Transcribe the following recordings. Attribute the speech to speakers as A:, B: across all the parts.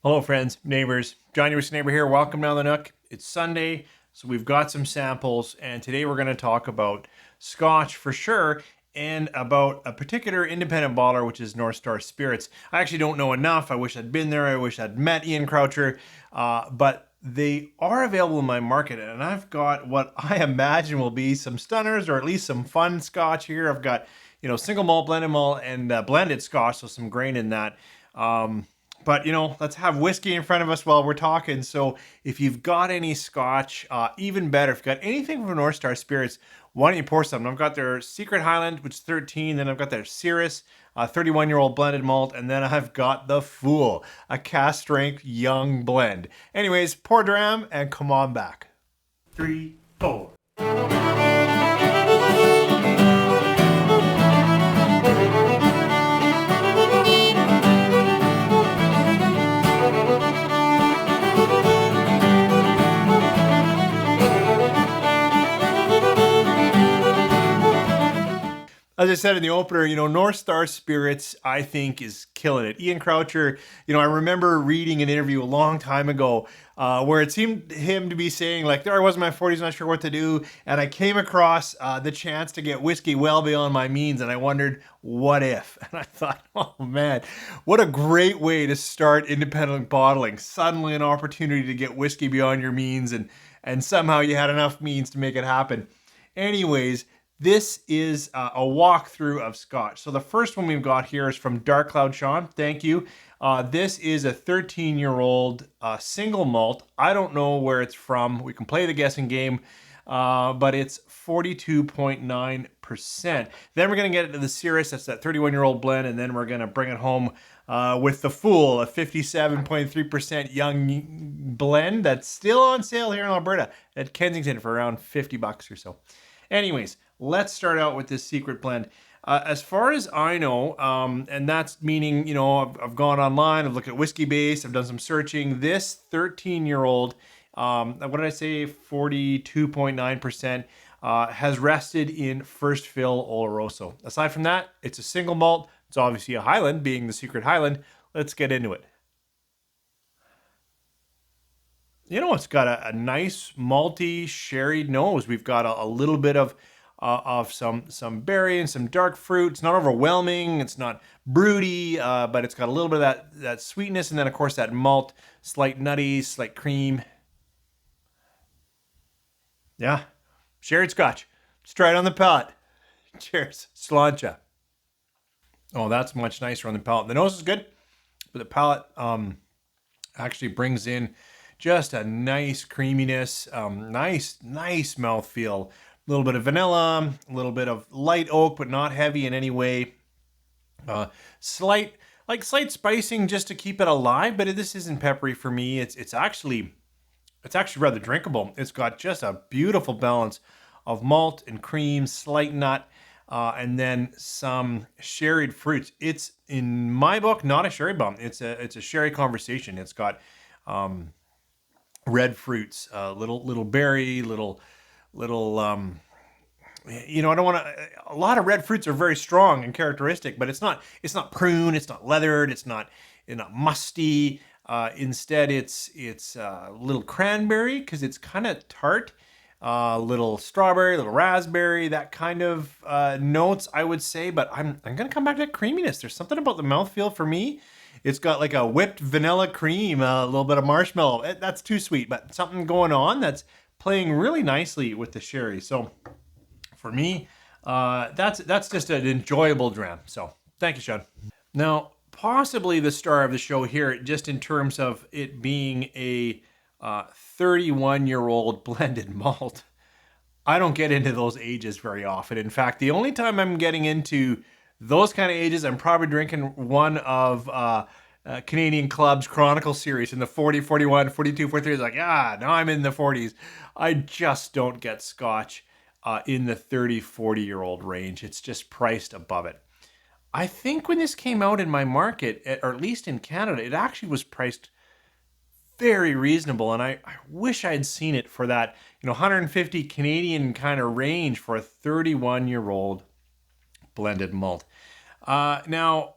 A: Hello friends, neighbors, John, your neighbor here. Welcome down the Nook. It's Sunday, so we've got some samples, and today we're going to talk about Scotch for sure, and about a particular independent bottler, which is North Star Spirits. I actually don't know enough. I wish I'd been there. I wish I'd met Ian Croucher, but they are available in my market, and I've got what I imagine will be some stunners, or at least some fun Scotch here. I've got, single malt, blended malt, and blended Scotch, so some grain in that. But, let's have whiskey in front of us while we're talking. So if you've got any Scotch, even better. If you've got anything from North Star Spirits, why don't you pour some? I've got their Secret Highland, which is 13. Then I've got their Sirius, 31-year-old blended malt. And then I've got the Fool, a cask strength young blend. Anyways, pour dram and come on back. 3, 4. As I said in the opener, North Star Spirits, I think, is killing it. Ian Croucher, I remember reading an interview a long time ago where it seemed him to be saying, like, there I was in my 40s, not sure what to do, and I came across the chance to get whiskey well beyond my means, and I wondered, what if? And I thought, oh man, what a great way to start independent bottling. Suddenly an opportunity to get whiskey beyond your means, and somehow you had enough means to make it happen. Anyways, this is a walkthrough of Scotch. So the first one we've got here is from Dark Cloud Sean. Thank you. This is a 13-year-old single malt. I don't know where it's from. We can play the guessing game, but it's 42.9%. Then we're going to get into the Sirius. That's that 31-year-old blend, and then we're going to bring it home with the Fool, a 57.3% young blend that's still on sale here in Alberta at Kensington for around $50 or so. Anyways, let's start out with this secret blend. As far as I know, and that's meaning, I've gone online, I've looked at Whiskey Base, I've done some searching. This 13-year-old, what did I say, 42.9%, has rested in first fill Oloroso. Aside from that, it's a single malt. It's obviously a Highland, being the Secret Highland. Let's get into it. It's got a nice malty sherried nose. We've got a little bit of some berry and some dark fruit. It's not overwhelming. It's not broody, but it's got a little bit of that sweetness, and then of course that malt, slight nutty, slight cream. Yeah, sherried Scotch. Let's try it on the palate. Cheers, sláinte. Oh, that's much nicer on the palate. The nose is good, but the palate actually brings in just a nice creaminess, nice mouthfeel. A little bit of vanilla, a little bit of light oak, but not heavy in any way. Slight spicing just to keep it alive, but this isn't peppery for me. It's actually rather drinkable. It's got just a beautiful balance of malt and cream, slight nut, and then some sherried fruits. It's, in my book, not a sherry bomb. It's a sherry conversation. It's got red fruits, little berry, little. I don't want to. A lot of red fruits are very strong and characteristic, but it's not prune. It's not leathered. It's not musty. Instead, it's little cranberry because it's kind of tart. Little strawberry, little raspberry, that kind of notes, I would say. But I'm gonna come back to that creaminess. There's something about the mouthfeel for me. It's got like a whipped vanilla cream, a little bit of marshmallow. That's too sweet, but something going on that's playing really nicely with the sherry. So for me, that's just an enjoyable dram. So thank you, Sean. Now, possibly the star of the show here, just in terms of it being a 31-year-old blended malt. I don't get into those ages very often. In fact, the only time I'm getting into those kind of ages, I'm probably drinking one of Canadian Club's Chronicle series in the 40, 41, 42, 43. It's like, now I'm in the 40s. I just don't get Scotch in the 30, 40-year-old range. It's just priced above it. I think when this came out in my market, or at least in Canada, it actually was priced very reasonable, and I wish I had seen it for that 150 Canadian kind of range for a 31-year-old blended malt. Now,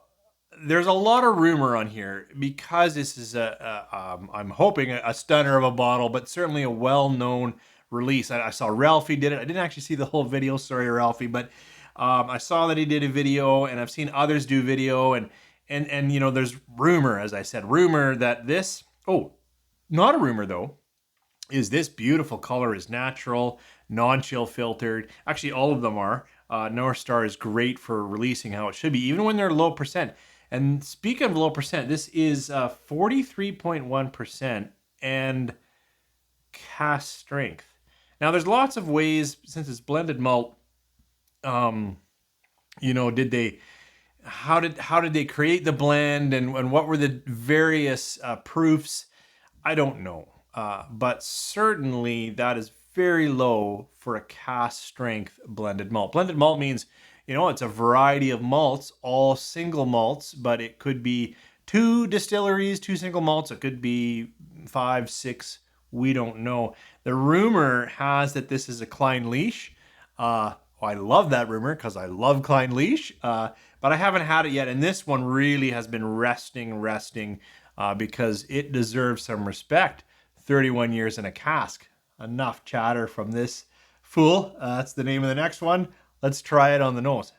A: there's a lot of rumor on here because this is I'm hoping a stunner of a bottle, but certainly a well-known release. I saw Ralphie did it. I didn't actually see the whole video. Sorry, Ralphie, but I saw that he did a video, and I've seen others do video, and there's rumor, as I said, rumor that this. Oh, not a rumor though. Is this beautiful color is natural, non-chill filtered. Actually, all of them are. North Star is great for releasing how it should be, even when they're low percent. And speaking of low percent, this is 43.1% and cask strength. Now, there's lots of ways, since it's blended malt, did they, how did they create the blend, and what were the various proofs? I don't know. But certainly that is very low for a cask strength blended malt. Blended malt means, it's a variety of malts, all single malts, but it could be 2 distilleries, 2 single malts. It could be 5, 6. We don't know. The rumor has that this is a Clynelish. I love that rumor because I love Clynelish, but I haven't had it yet. And this one really has been resting because it deserves some respect. 31 years in a cask. Enough chatter from this fool. That's the name of the next one. Let's try it on the nose.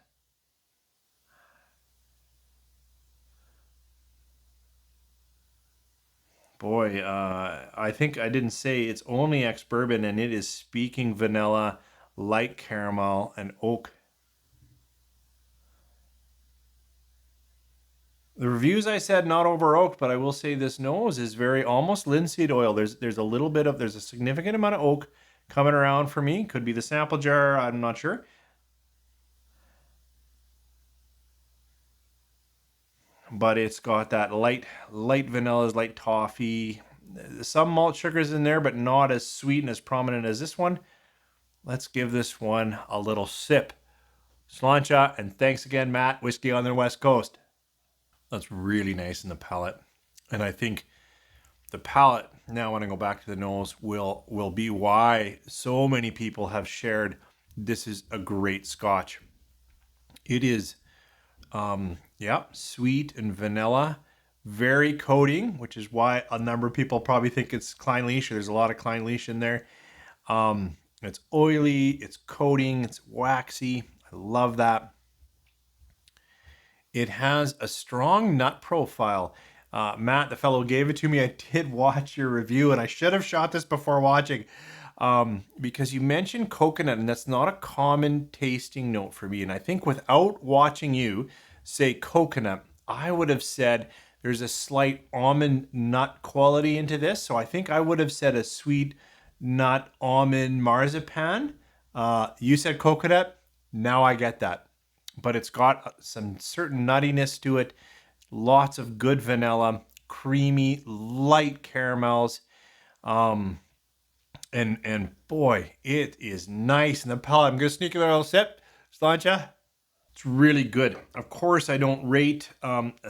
A: Boy, I think I didn't say it's only ex-bourbon, and it is speaking vanilla, light caramel, and oak. The reviews, I said not over oak, but I will say this nose is very almost linseed oil. There's a significant amount of oak coming around for me. Could be the sample jar, I'm not sure. But it's got that light vanillas, light toffee. Some malt sugars in there, but not as sweet and as prominent as this one. Let's give this one a little sip. Sláinte, and thanks again, Matt. Whiskey on the West Coast. That's really nice in the palate. And I think the palate, now when I go back to the nose, will be why so many people have shared this is a great Scotch. It is, sweet and vanilla, very coating, which is why a number of people probably think it's Clynelish. There's a lot of Clynelish in there. It's oily, it's coating, it's waxy. I love that. It has a strong nut profile. Matt, the fellow who gave it to me, I did watch your review, and I should have shot this before watching because you mentioned coconut, and that's not a common tasting note for me. And I think without watching you say coconut, I would have said there's a slight almond nut quality into this. So I think I would have said a sweet nut almond marzipan. You said coconut. Now I get that. But it's got some certain nuttiness to it, lots of good vanilla, creamy, light caramels, and boy, it is nice in the palate. I'm gonna sneak a little sip, Sláinte. It's really good. Of course, I don't rate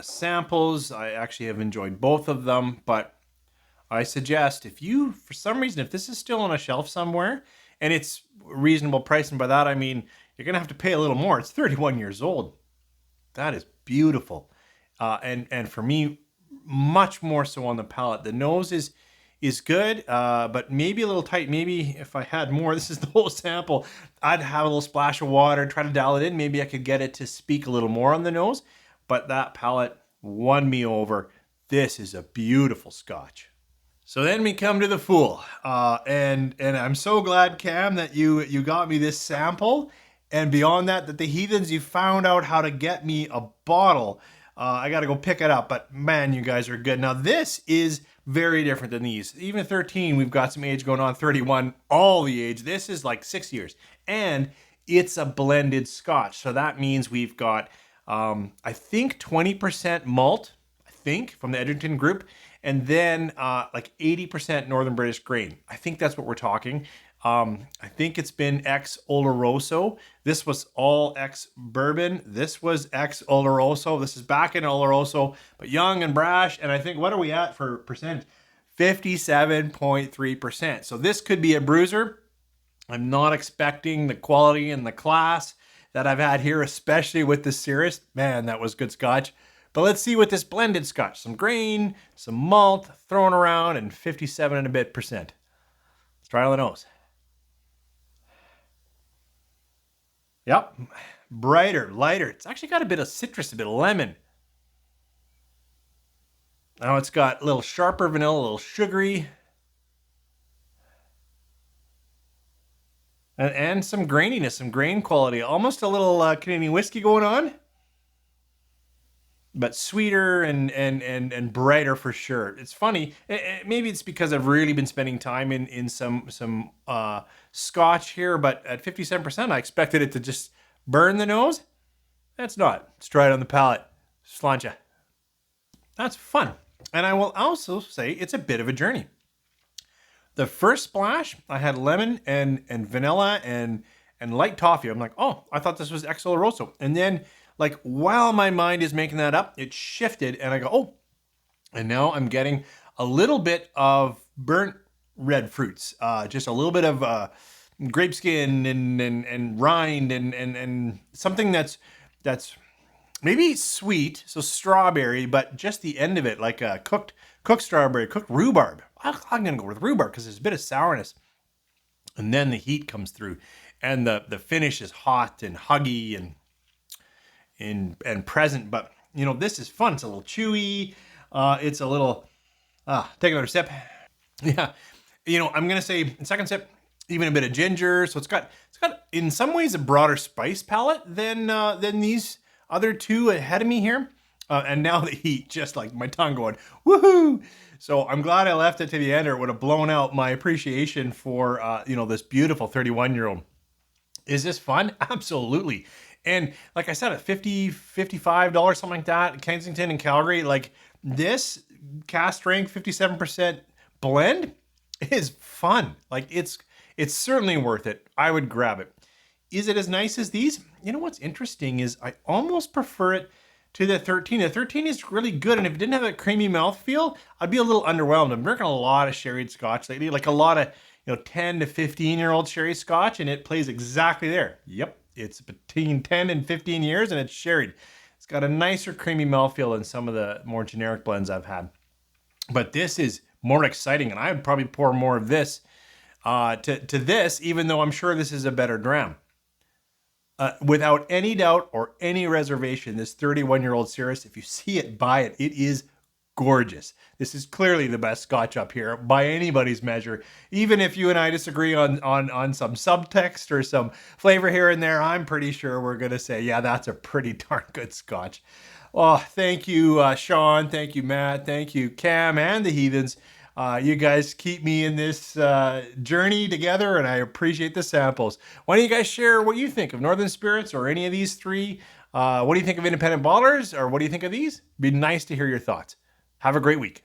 A: samples. I actually have enjoyed both of them, but I suggest if you, for some reason, if this is still on a shelf somewhere and it's reasonable price, and by that I mean you're going to have to pay a little more. It's 31 years old. That is beautiful. And for me, much more so on the palate. The nose is good, but maybe a little tight. Maybe if I had more, this is the whole sample, I'd have a little splash of water, try to dial it in. Maybe I could get it to speak a little more on the nose, but that palate won me over. This is a beautiful Scotch. So then we come to the fool. And I'm so glad, Cam, that you got me this sample. And beyond that the heathens, you found out how to get me a bottle. I got to go pick it up, but man, you guys are good. Now this is very different than these. Even 13, we've got some age going on. 31, all the age. This is like 6 years. And it's a blended Scotch. So that means we've got, I think 20% malt, from the Edgerton group. And then like 80% Northern British grain. I think that's what we're talking. I think it's been ex-Oloroso. This was all ex-bourbon. This was ex-Oloroso. This is back in Oloroso, but young and brash. And I think, what are we at for percent? 57.3%. So this could be a bruiser. I'm not expecting the quality and the class that I've had here, especially with the Sirius. Man, that was good Scotch. But let's see what this blended Scotch. Some grain, some malt thrown around, and 57 and a bit percent. Let's try it on the nose. Yep. Brighter, lighter. It's actually got a bit of citrus, a bit of lemon. Now it's got a little sharper vanilla, a little sugary. And some graininess, some grain quality. Almost a little Canadian whiskey going on. But sweeter and brighter for sure. It's funny. Maybe it's because I've really been spending time in some Scotch here, but at 57%, I expected it to just burn the nose. That's not. Let's try it on the palate. Sláinte. That's fun. And I will also say it's a bit of a journey. The first splash, I had lemon and vanilla and light toffee. I'm like, oh, I thought this was ex oloroso. And then, like, while my mind is making that up, it shifted and I go, oh, and now I'm getting a little bit of burnt red fruits, just a little bit of grape skin and rind and something that's maybe sweet, so strawberry, but just the end of it, like a cooked strawberry, cooked rhubarb. I'm gonna go with rhubarb because there's a bit of sourness, and then the heat comes through, and the finish is hot and huggy and present. But you know, this is fun. It's a little chewy. It's a little. Take another sip. Yeah, you know, I'm gonna say second sip, even a bit of ginger. So it's got in some ways a broader spice palette than these other two ahead of me here. And now the heat, just like my tongue going, woohoo! So I'm glad I left it to the end, or it would have blown out my appreciation for, you know, this beautiful 31-year-old. Is this fun? Absolutely. And like I said, at $50, $55, something like that, Kensington and Calgary, like this cask strength 57% blend is fun. Like it's certainly worth it. I would grab it. Is it as nice as these? You know what's interesting is I almost prefer it to the 13. The 13 is really good, and if it didn't have that creamy mouthfeel, I'd be a little underwhelmed. I'm drinking a lot of sherried Scotch lately, like a lot of 10 to 15-year-old sherry Scotch, and it plays exactly there. Yep, it's between 10 and 15 years, and it's sherried. It's got a nicer creamy mouthfeel than some of the more generic blends I've had. But this is more exciting, and I would probably pour more of this to this, even though I'm sure this is a better dram. Without any doubt or any reservation, this 31-year-old Sirius, if you see it, buy it. It is gorgeous. This is clearly the best Scotch up here by anybody's measure. Even if you and I disagree on some subtext or some flavor here and there, I'm pretty sure we're going to say, yeah, that's a pretty darn good Scotch. Oh, thank you, Sean. Thank you, Matt. Thank you, Cam and the Heathens. You guys keep me in this journey together, and I appreciate the samples. Why don't you guys share what you think of Northern Spirits or any of these three? What do you think of independent bottlers, or what do you think of these? It'd be nice to hear your thoughts. Have a great week.